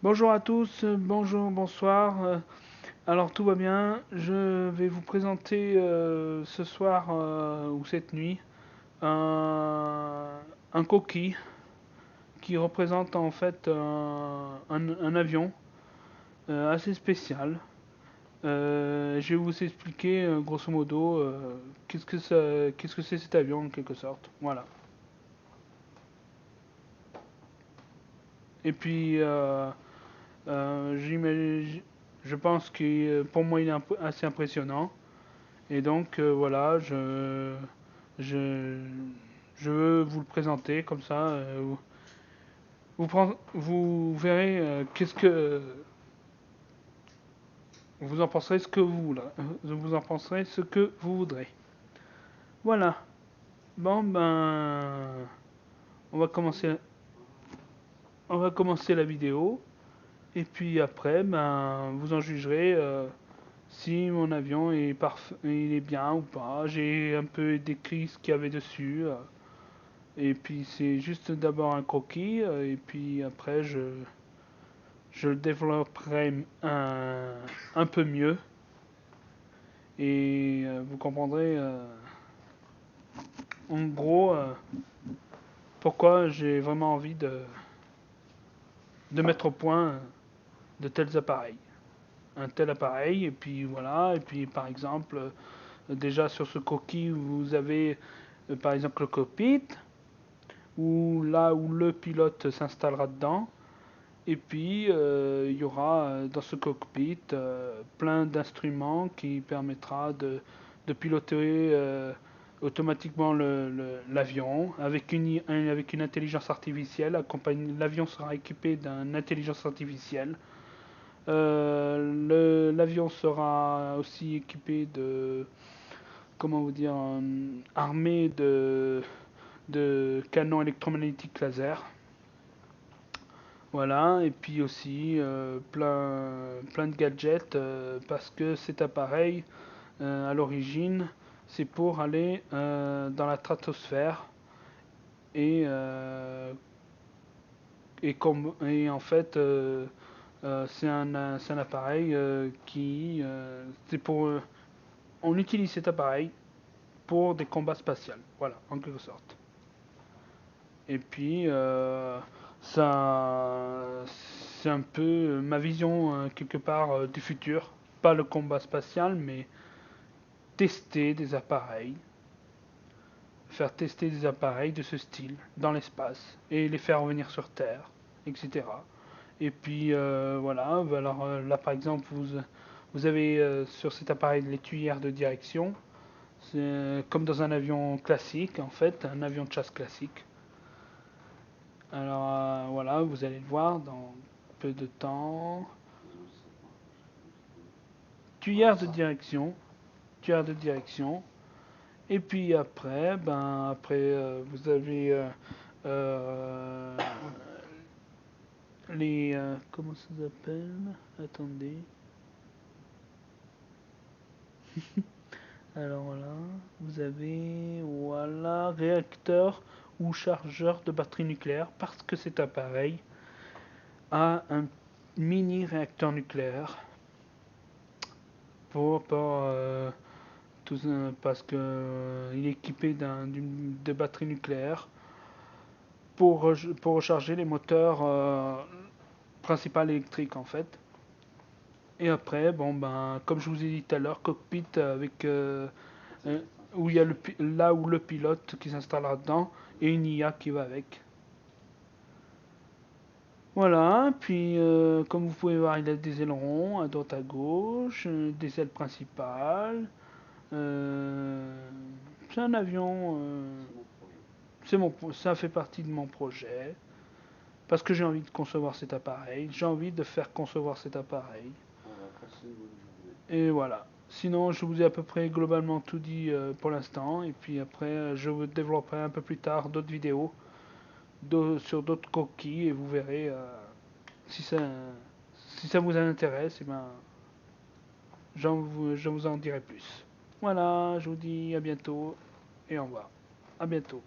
Bonjour à tous, bonjour, bonsoir. Alors tout va bien. Je vais vous présenter ce soir ou cette nuit un, un coquille qui représente en fait un avion assez spécial. Je vais vous expliquer grosso modo qu'est-ce que c'est cet avion en quelque sorte. Voilà. Et puis je pense que pour moi il est assez impressionnant. Et donc voilà, je, je veux vous le présenter comme ça. Vous verrez qu'est-ce que vous en penserez ce que vous en penserez ce que vous voudrez. Voilà. Bon ben on va commencer on va commencer la vidéo et puis après ben vous en jugerez si mon avion est il est bien ou pas. J'ai un peu décrit ce qu'il y avait dessus. Et puis c'est juste d'abord un croquis, et puis après je le développerai un peu mieux, et vous comprendrez en gros pourquoi j'ai vraiment envie de mettre au point de tels appareils. Un tel appareil, et puis voilà, et puis par exemple, déjà sur ce croquis, vous avez par exemple le cockpit, où là où le pilote s'installera dedans. Et puis, il y aura dans ce cockpit plein d'instruments qui permettra de piloter automatiquement l'avion avec une intelligence artificielle. L'avion sera équipé d'une intelligence artificielle. L'avion sera aussi équipé comment vous dire, armé de canons électromagnétiques laser. Voilà, et puis aussi plein de gadgets parce que cet appareil, à l'origine, c'est pour aller dans la stratosphère et, et en fait, c'est un appareil c'est pour, on utilise cet appareil pour des combats spatials, voilà, en quelque sorte. Et puis, ça, c'est un peu ma vision, quelque part, du futur. Pas le combat spatial, mais tester des appareils, faire tester des appareils de ce style dans l'espace et les faire revenir sur Terre, etc. Et puis, voilà, alors là, par exemple, vous avez sur cet appareil les tuyères de direction. C'est comme dans un avion classique, en fait, un avion de chasse classique. Alors voilà, vous allez le voir dans peu de temps. Tuyère de direction, tuyère de direction. Et puis après, vous avez euh, les comment ça s'appelle? Attendez. Alors voilà, vous avez voilà réacteur ou chargeur de batterie nucléaire parce que cet appareil a un mini réacteur nucléaire pour parce que il est équipé de batteries nucléaires pour recharger les moteurs principaux électriques en fait. Et après, bon ben, comme je vous ai dit tout à l'heure, cockpit avec euh, où il y a là où le pilote qui s'installera dedans et une IA qui va avec. Voilà, puis comme vous pouvez voir, il a des ailerons à droite à gauche, des ailes principales. Euh, c'est un avion. Ça fait partie de mon projet. Parce que j'ai envie de concevoir cet appareil. J'ai envie de faire concevoir cet appareil. Et voilà. Sinon, je vous ai à peu près globalement tout dit pour l'instant. Et puis après, je vous développerai un peu plus tard d'autres vidéos sur d'autres coquilles. Et vous verrez si ça, si ça vous intéresse. Et ben, je vous en dirai plus. Voilà, je vous dis à bientôt et au revoir. À bientôt.